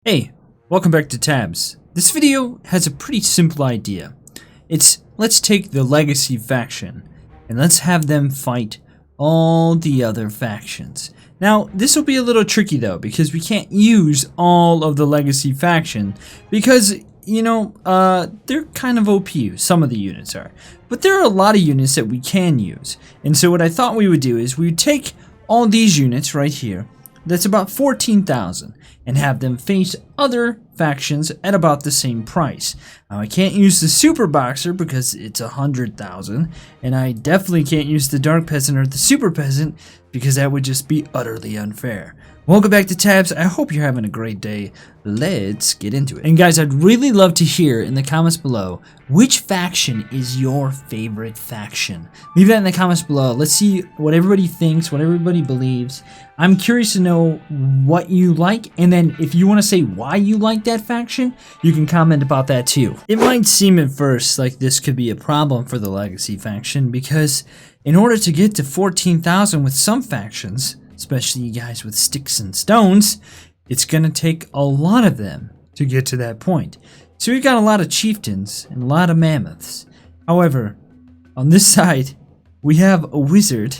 Hey, welcome back to Tabs. This video has a pretty simple idea. Let's take the Legacy faction and let's have them fight all the other factions. Now, this will be a little tricky though, because we can't use all of the Legacy faction because, you know, they're kind of OP, some of the units are. But there are a lot of units that we can use. And so what I thought we would do is we would take all these units right here, that's about 14,000, and have them face other factions at about the same price. Now, I can't use the Super Boxer because it's 100,000, and I definitely can't use the Dark Peasant or the Super Peasant because that would just be utterly unfair. Welcome back to Tabs. I hope you're having a great day. Let's get into it. And guys, I'd really love to hear in the comments below, which faction is your favorite faction? Leave that in the comments below. Let's see what everybody thinks, what everybody believes. I'm curious to know what you like, and then if you want to say why you like that faction, you can comment about that too. It might seem at first like this could be a problem for the Legacy faction because in order to get to 14,000 with some factions, especially you guys with sticks and stones, it's gonna take a lot of them to get to that point. So we've got a lot of chieftains and a lot of mammoths. However, on this side, we have a wizard,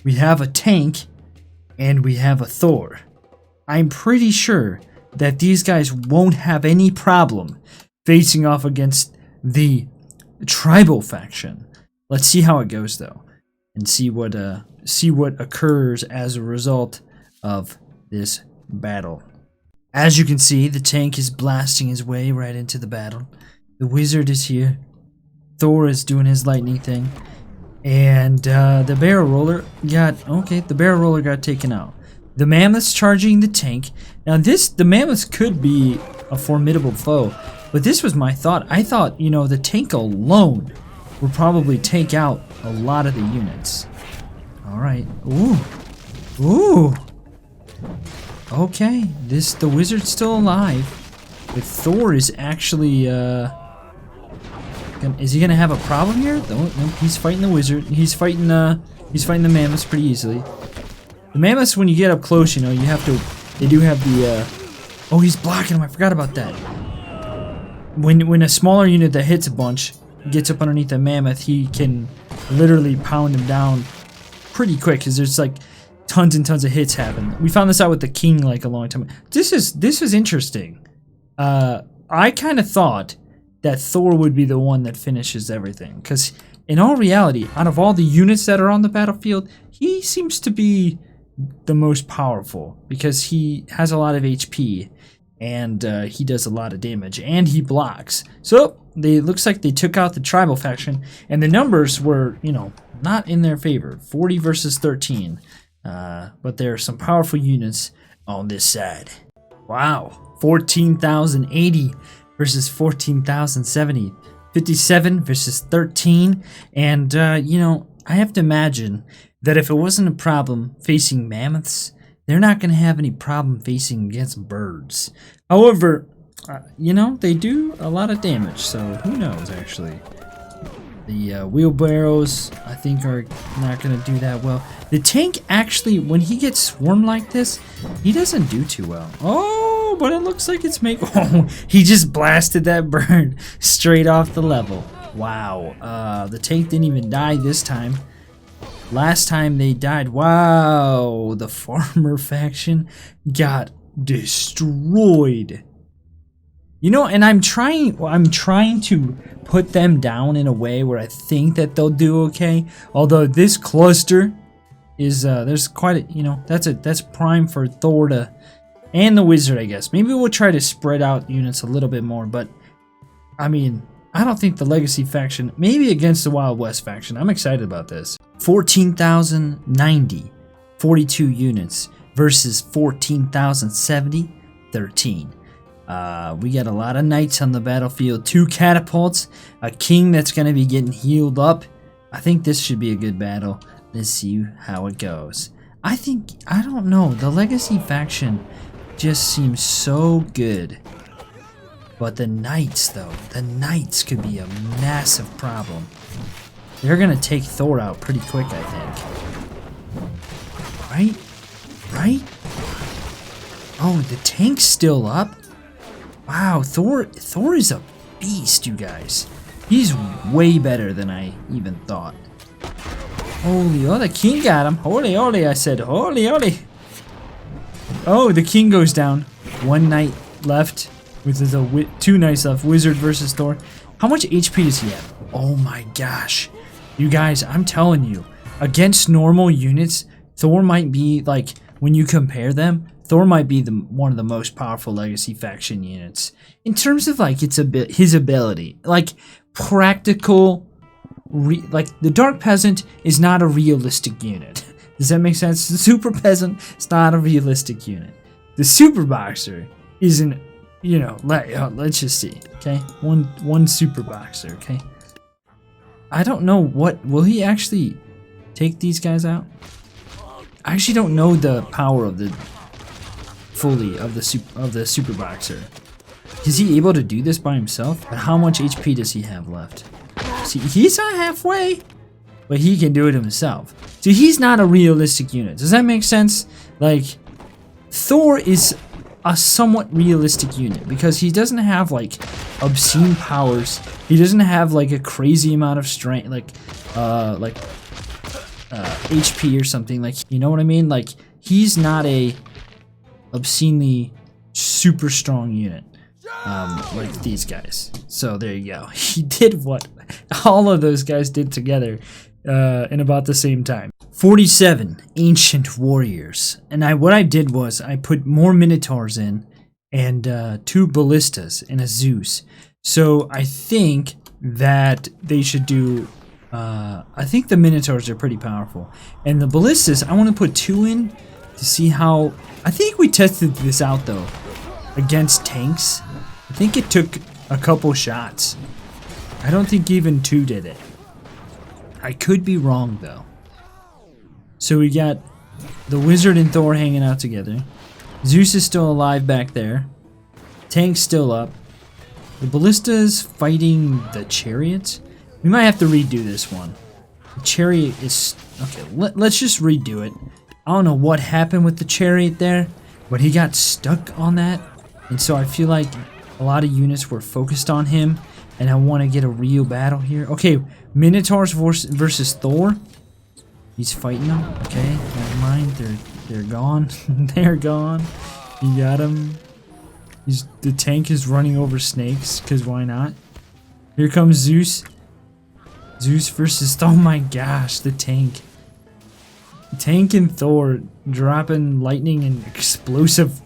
we have a tank, and we have a Thor. I'm pretty sure that these guys won't have any problem facing off against the tribal faction. Let's see how it goes though, and see what occurs as a result of this battle. As you can see, the tank is blasting his way right into the battle. The wizard is here. Thor is doing his lightning thing. And the barrel roller got taken out. The mammoth's charging the tank. Now the mammoths could be a formidable foe, but this was my thought. I thought, you know, the tank alone would probably take out a lot of the units. Alright. Ooh. Ooh. Okay. The wizard's still alive. But Thor is actually, is he gonna have a problem here? No, he's fighting the wizard. He's fighting the mammoths pretty easily. The mammoths, when you get up close, you know, they do have the, oh, he's blocking him. I forgot about that. When a smaller unit that hits a bunch gets up underneath a mammoth, he can literally pound him down pretty quick because there's like tons and tons of hits happen. We found this out with the king like a long time. This is interesting. I kind of thought that Thor would be the one that finishes everything because in all reality, out of all the units that are on the battlefield, he seems to be the most powerful because he has a lot of HP and he does a lot of damage and he blocks. So it looks like they took out the tribal faction, and the numbers were, you know, not in their favor. 40 versus 13. But there are some powerful units on this side. Wow. 14,080 versus 14,070. 57 versus 13. And, you know, I have to imagine that if it wasn't a problem facing mammoths, they're not going to have any problem facing against birds. However, you know, they do a lot of damage, so who knows, actually. The wheelbarrows, I think, are not going to do that well. The tank, actually, when he gets swarmed like this, he doesn't do too well. Oh, but it looks like it's oh, he just blasted that bird straight off the level. Wow. The tank didn't even die this time. Last time they died, wow, the farmer faction got destroyed. You know, and I'm trying to put them down in a way where I think that they'll do okay. Although this cluster is there's quite a, you know, that's prime for Thor to, and the wizard, I guess. Maybe we'll try to spread out units a little bit more, but I mean, I don't think the Legacy faction, maybe against the Wild West faction. I'm excited about this. 14,090, 42 units versus 14,070, 13. We got a lot of knights on the battlefield, 2 catapults, a king that's going to be getting healed up. I think this should be a good battle. Let's see how it goes. I don't know, the Legacy faction just seems so good. But the knights, though, the knights could be a massive problem. They're going to take Thor out pretty quick, I think. Right? Oh, the tank's still up? Wow, Thor is a beast, you guys. He's way better than I even thought. Holy, oh, the king got him. Holy, holy, I said, holy, holy. Oh, the king goes down. One knight left. With the 2 knights left. Wizard versus Thor. How much HP does he have? Oh my gosh. You guys, I'm telling you. Against normal units, Thor might be, like, when you compare them, Thor might be one of the most powerful legacy faction units. In terms of, like, his ability. Like, practical... like, the Dark Peasant is not a realistic unit. Does that make sense? The Super Peasant is not a realistic unit. The Super Boxer isn't, you know, let's just see, okay? One Super Boxer, okay? I don't know will he actually take these guys out? I actually don't know the power of the Super Boxer. Is he able to do this by himself? But how much HP does he have left? See, he's not halfway, but he can do it himself. So he's not a realistic unit. Does that make sense? Like, Thor is a somewhat realistic unit because he doesn't have, like, obscene powers. He doesn't have, like, a crazy amount of strength, like HP or something. Like, you know what I mean? Like, he's not a obscenely super strong unit. Like these guys. So there you go. He did what all of those guys did together in about the same time. 47 ancient warriors. And what I did was I put more minotaurs in and 2 ballistas and a Zeus. So I think that they should do I think the minotaurs are pretty powerful. And the ballistas, I want to put 2 in to see how... I think we tested this out though against tanks. I think it took a couple shots. I don't think even 2 did it. I could be wrong though. So we got the wizard and Thor hanging out together. Zeus is still alive back there. Tank's still up. The ballista's fighting the chariots. We might have to redo this one. The chariot is... Okay, let's just redo it. I don't know what happened with the chariot there, but he got stuck on that. And so I feel like a lot of units were focused on him, and I want to get a real battle here. Okay, Minotaurs versus Thor. He's fighting them. Okay, never mind. They're gone. They're gone. You got him. The tank is running over snakes, because why not? Here comes Zeus. Zeus versus... Oh my gosh, the tank. Tank and Thor dropping lightning and explosive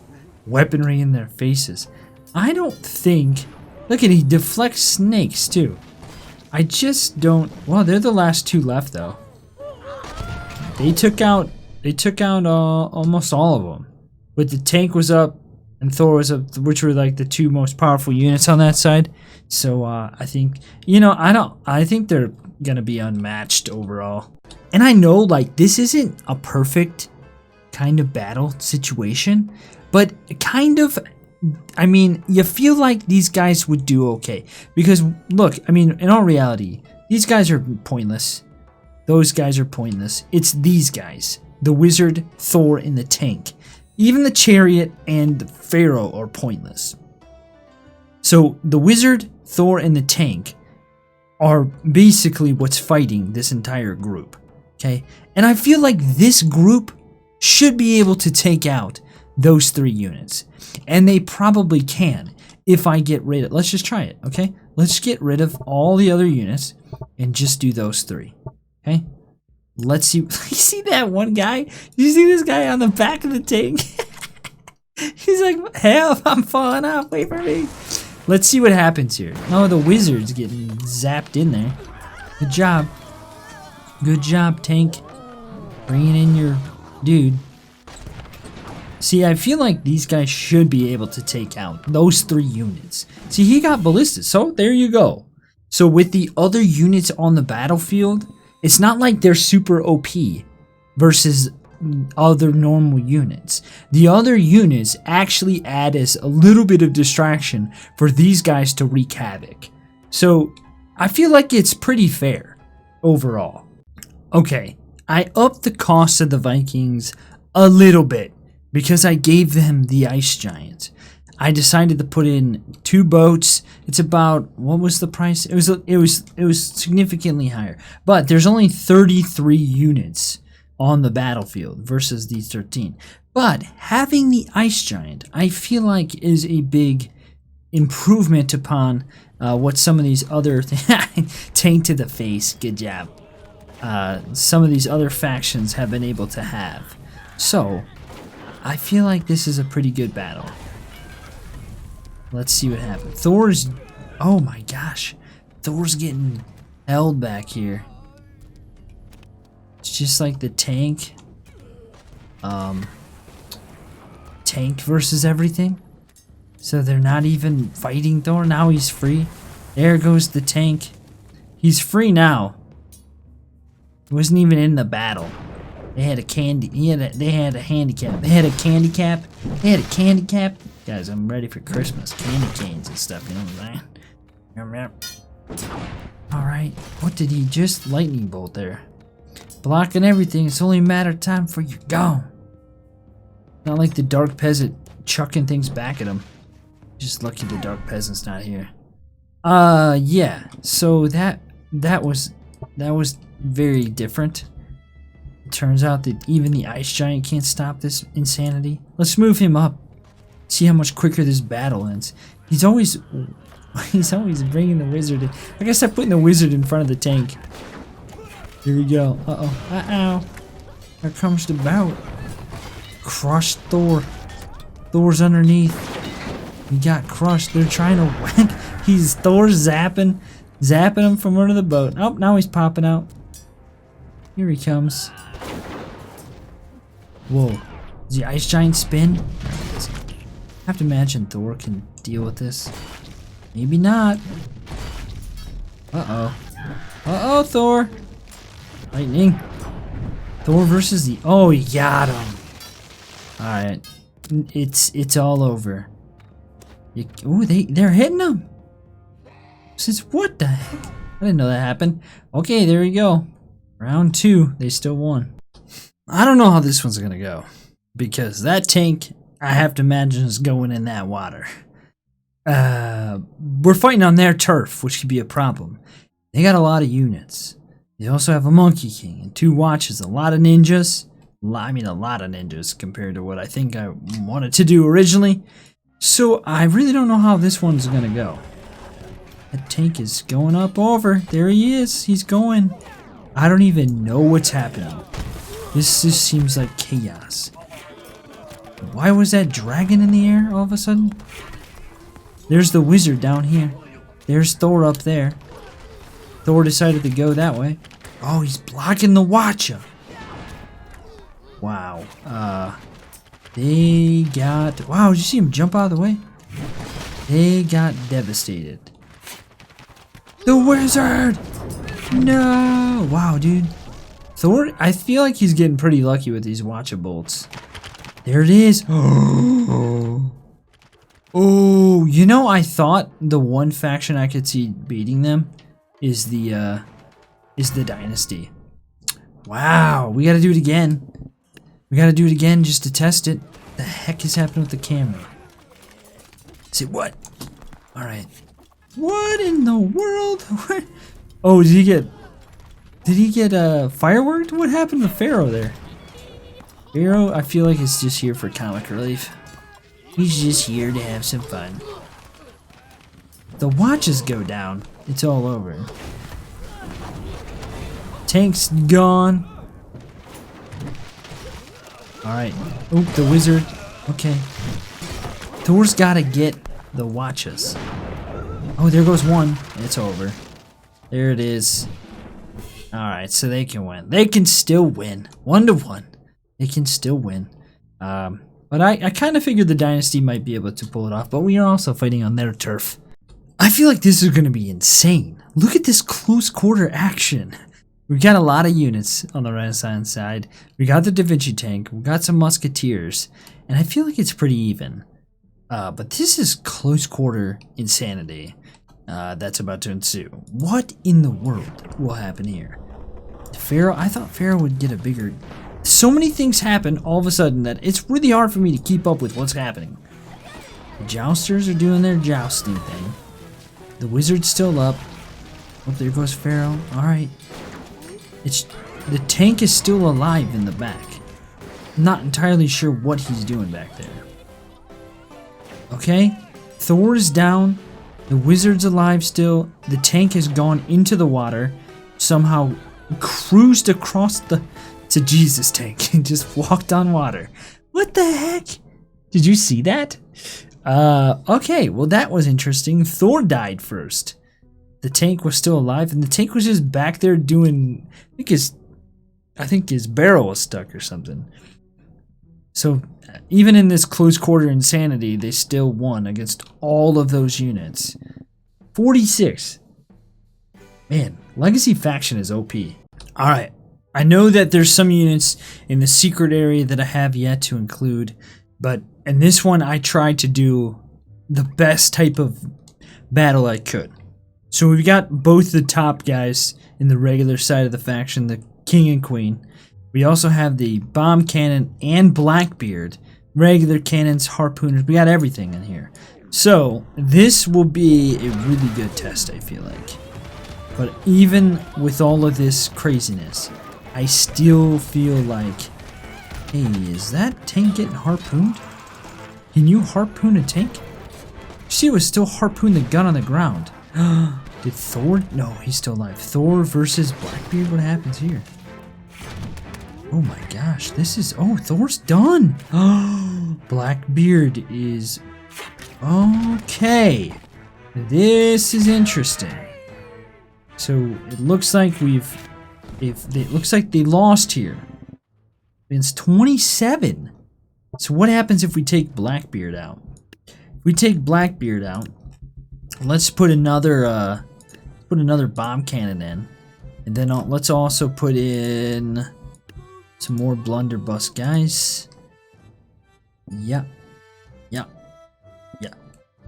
weaponry in their faces. I don't think... Look at, he deflects snakes too. I just don't... Well, they're the last 2 left though. They took out almost all of them. But the tank was up and Thor was up, which were like the 2 most powerful units on that side. So I think, you know, I think they're gonna be unmatched overall. And I know, like, this isn't a perfect kind of battle situation, but kind of, I mean, you feel like these guys would do okay. Because, look, I mean, in all reality, these guys are pointless. Those guys are pointless. It's these guys. The wizard, Thor, and the tank. Even the chariot and the pharaoh are pointless. So, the wizard, Thor, and the tank are basically what's fighting this entire group. Okay? And I feel like this group should be able to take out those 3 units. And they probably can if I get rid of... Let's just try it, okay? Let's get rid of all the other units and just do those 3. Okay? Let's see. You see that one guy? You see this guy on the back of the tank? He's like, help, I'm falling off. Wait for me. Let's see what happens here. Oh, the wizard's getting zapped in there. Good job. Good job, tank. Bringing in your dude. See, I feel like these guys should be able to take out those 3 units. See, he got ballistas, so there you go. So with the other units on the battlefield, it's not like they're super OP versus other normal units. The other units actually add as a little bit of distraction for these guys to wreak havoc. So I feel like it's pretty fair overall. Okay, I upped the cost of the Vikings a little bit because I gave them the ice giant. I decided to put in 2 boats. It's about, what was the price? It was significantly higher. But there's only 33 units on the battlefield versus these 13. But having the ice giant, I feel like is a big improvement upon what some of these other tank to the face. Good job. Some of these other factions have been able to have. So I feel like this is a pretty good battle. Let's see what happens. Thor's... Oh my gosh. Thor's getting held back here. It's just like the tank. Tank versus everything. So they're not even fighting Thor. Now he's free. There goes the tank. He's free now. He wasn't even in the battle. They had a candy. They had a handicap. They had a candy cap. They had a candy cap. Guys, I'm ready for Christmas. Candy canes and stuff, you know what I'm saying? Alright. What did he just lightning bolt there? Blocking everything. It's only a matter of time before you're gone. Not like the Dark Peasant chucking things back at him. Just lucky the Dark Peasant's not here. Yeah. So that was very different. It turns out that even the Ice Giant can't stop this insanity. Let's move him up. See how much quicker this battle ends. He's always bringing the wizard in. I guess I'm putting the wizard in front of the tank. Here we go. Uh-oh. Uh-oh. Here comes the bout. Crushed Thor. Thor's underneath. He got crushed. They're trying to whack. Thor's zapping him from under the boat. Oh, now he's popping out. Here he comes. Whoa. Does the Ice Giant spin? I have to imagine Thor can deal with this. Maybe not. Uh-oh. Uh-oh, Thor. Lightning. Thor versus the... Oh, he got him. Alright. It's all over. Ooh, they're hitting him. Since what the heck? I didn't know that happened. Okay, there we go. Round 2. They still won. I don't know how this one's gonna go. Because that tank, I have to imagine, is going in that water. We're fighting on their turf, which could be a problem. They got a lot of units. They also have a Monkey King and 2 watches, a lot of ninjas. I mean, a lot of ninjas compared to what I think I wanted to do originally. So I really don't know how this one's gonna go. That tank is going up over. There he is. He's going. I don't even know what's happening. This just seems like chaos. Why was that dragon in the air all of a sudden? There's the wizard down here. There's Thor up there. Thor decided to go that way. Oh, he's blocking the Watcher. Wow. They got... Wow, did you see him jump out of the way? They got devastated. The wizard! No! Wow, dude. Thor, I feel like he's getting pretty lucky with these Watcher bolts. There it is. Oh, you know, I thought the one faction I could see beating them is the Dynasty. Wow, we gotta do it again. We gotta do it again just to test it. What the heck is happening with the camera? Say what? Alright. What in the world? Oh, did he get fireworked? What happened to Pharaoh there? Pharaoh, I feel like he's just here for comic relief. He's just here to have some fun. The watches go down. It's all over. Tank's gone. Alright. Oh, the wizard. Okay. Thor's gotta get the watches. Oh, there goes one. It's over. There it is. Alright, so they can win. They can still win. 1-1. They can still win. But I kind of figured the Dynasty might be able to pull it off, but we are also fighting on their turf. I feel like this is going to be insane. Look at this close quarter action. We got a lot of units on the Renaissance side. We got the Da Vinci tank. We got some musketeers. And I feel like it's pretty even. But this is close quarter insanity that's about to ensue. What in the world will happen here? Pharaoh? I thought Pharaoh would get a bigger So many things happen all of a sudden that it's really hard for me to keep up with what's happening. The jousters are doing their jousting thing. The wizard's still up. Oh, there goes Pharaoh. Alright. The tank is still alive in the back. Not entirely sure what he's doing back there. Okay. Thor is down. The wizard's alive still. The tank has gone into the water. Somehow cruised across the... It's a Jesus tank and just walked on water. What the heck? Did you see that? Okay, well that was interesting. Thor died first. The tank was still alive, and the tank was just back there doing... I think his barrel was stuck or something. So, even in this close quarter insanity, they still won against all of those units. 46. Man, Legacy Faction is OP. Alright. I know that there's some units in the secret area that I have yet to include, but in this one I tried to do the best type of battle I could. So we've got both the top guys in the regular side of the faction, the King and Queen. We also have the Bomb Cannon and Blackbeard, regular cannons, harpooners, we got everything in here. So this will be a really good test, I feel like. But even with all of this craziness, I still feel like, hey, is that tank getting harpooned? Can you harpoon a tank? See, it was still harpoon the gun on the ground. Did Thor? No, he's still alive. Thor versus Blackbeard? What happens here? Oh my gosh, this is... Oh, Thor's done! Blackbeard is... Okay. This is interesting. So, it looks like it looks like they lost here. It's 27. So what happens if we take Blackbeard out? If we take Blackbeard out, let's put another bomb cannon in, and then let's also put in some more blunderbuss guys. Yep.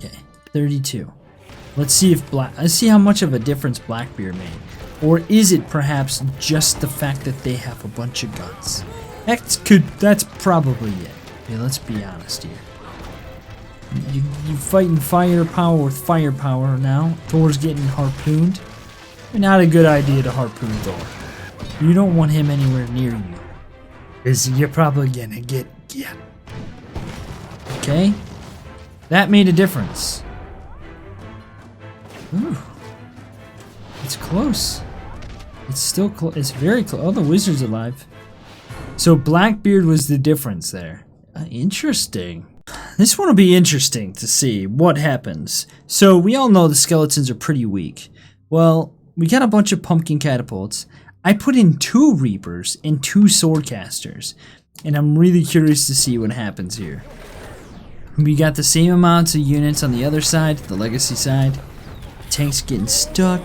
Okay, 32. Let's see how much of a difference Blackbeard made. Or is it perhaps just the fact that they have a bunch of guns? That's probably it. Okay, let's be honest here. You fighting firepower with firepower now. Thor's getting harpooned. Not a good idea to harpoon Thor. You don't want him anywhere near you, because you're probably gonna get. Okay, that made a difference. Ooh, it's close. It's still close. It's very close. Oh, the wizard's alive. So Blackbeard was the difference there. Interesting. This one will be interesting to see what happens. So we all know the skeletons are pretty weak. Well, we got a bunch of pumpkin catapults. I put in 2 reapers and 2 swordcasters, and I'm really curious to see what happens here. We got the same amounts of units on the other side, the legacy side. Tank's getting stuck.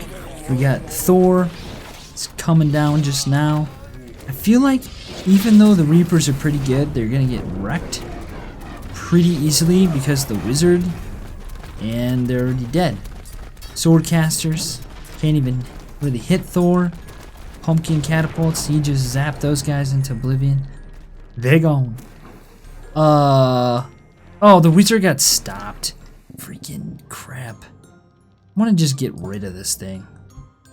We got Thor. It's coming down just now. I feel like even though the reapers are pretty good, they're gonna get wrecked pretty easily because the wizard, and they're already dead. Swordcasters can't even really hit Thor. Pumpkin catapults, he just zapped those guys into oblivion. They're gone. Oh, the wizard got stopped. Freaking crap. I want to just get rid of this thing.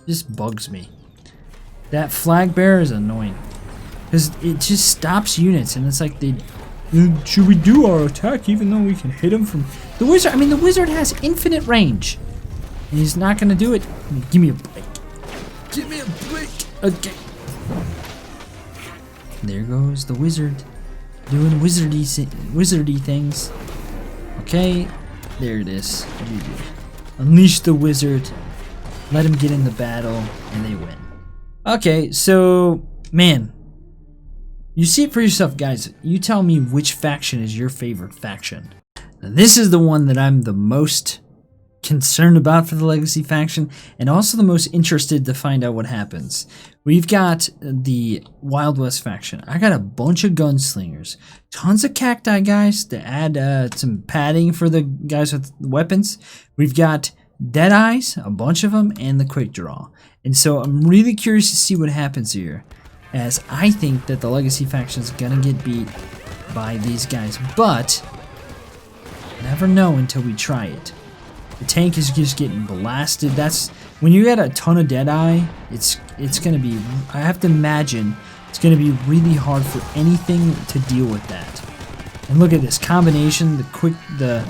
It just bugs me. That flag bearer is annoying, because it just stops units, and it's like should we do our attack even though we can hit him from the wizard? I mean, the wizard has infinite range, and he's not gonna do it. Give me a break. Give me a break. Okay. There goes the wizard doing wizardy things. Okay, there it is. Unleash the wizard. Let him get in the battle, and they win. Okay, so, man, you see it for yourself, guys. You tell me which faction is your favorite faction. Now, this is the one that I'm the most concerned about for the Legacy faction, and also the most interested to find out what happens. We've got the Wild West faction. I got a bunch of gunslingers, tons of cacti guys to add some padding for the guys with weapons. We've got Deadeyes, a bunch of them, and the Quick Draw. And so I'm really curious to see what happens here. as I think that the Legacy faction is gonna get beat by these guys, but never know until we try it. The tank is just getting blasted. That's when you get a ton of Deadeye, it's gonna be, I have to imagine it's gonna be really hard for anything to deal with that. And look at this combination, the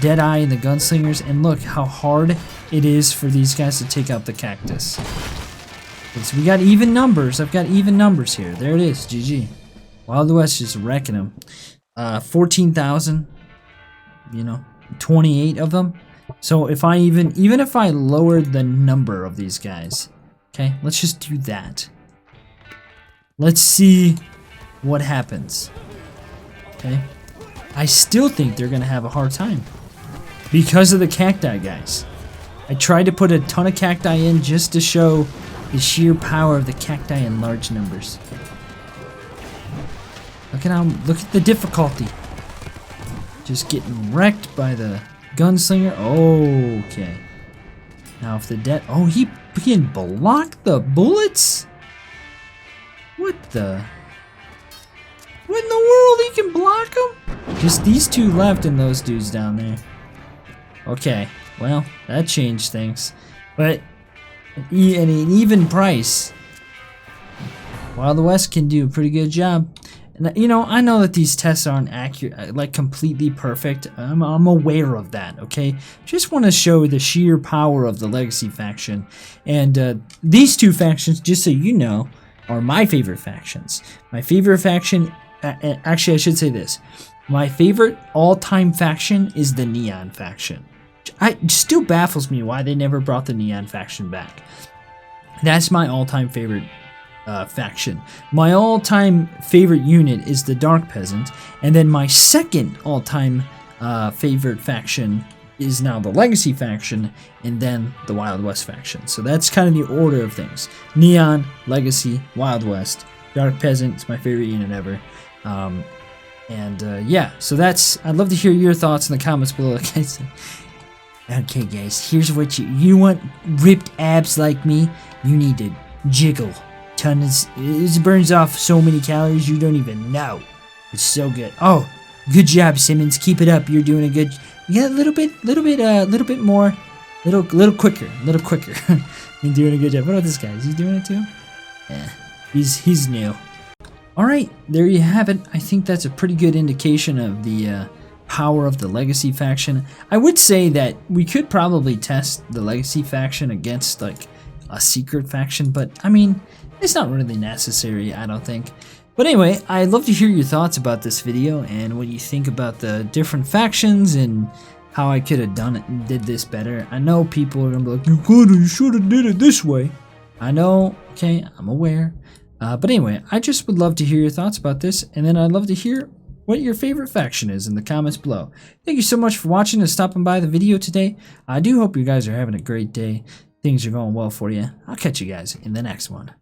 Deadeye and the gunslingers, and look how hard it is for these guys to take out the cactus. So we got even numbers. I've got even numbers here. There it is. GG. Wild West just wrecking them. 14,000. You know, 28 of them. So if I even if I lowered the number of these guys, okay, let's just do that. Let's see what happens. Okay, I still think they're gonna have a hard time because of the cacti guys. I tried to put a ton of cacti in just to show the sheer power of the cacti in large numbers. Look at the difficulty. Just getting wrecked by the gunslinger. Okay. Now if the he can block the bullets? What in the world? He can block them? Just these two left and those dudes down there. Okay. Well, that changed things. But at an even price, Wild West can do a pretty good job. And you know, I know that these tests aren't accurate, like completely perfect. I'm aware of that, okay? Just want to show the sheer power of the Legacy faction. And these two factions, just so you know, are my favorite factions. My favorite faction, actually I should say this. My favorite all-time faction is the Neon faction. It still baffles me why they never brought the Neon faction back. That's my all-time favorite faction. My all-time favorite unit is the Dark Peasant, and then my second all-time favorite faction is now the Legacy faction, and then the Wild West faction. So that's kind of the order of things. Neon, Legacy, Wild West, Dark Peasant is my favorite unit ever. Yeah, so that's, I'd love to hear your thoughts in the comments below. Like I said. Okay guys, here's what you want ripped abs like me, you need to jiggle. It burns off so many calories you don't even know. It's so good. Oh, good job, Simmons. Keep it up. You're doing a good. Yeah, a little bit more, little quicker. You're doing a good job. What about this guy? Is he doing it too? Yeah, he's new. All right, there you have it. I think that's a pretty good indication of the power of the Legacy faction. I would say that we could probably test the Legacy faction against like a secret faction, but I mean, it's not really necessary, I don't think. But anyway, I'd love to hear your thoughts about this video and what you think about the different factions and how I could have done it and did this better. I know people are gonna be like, you should have did it this way. I know, okay, I'm aware. But anyway, I just would love to hear your thoughts about this, and then I'd love to hear what your favorite faction is in the comments below. Thank you so much for watching and stopping by the video today. I do hope you guys are having a great day. Things are going well for you. I'll catch you guys in the next one.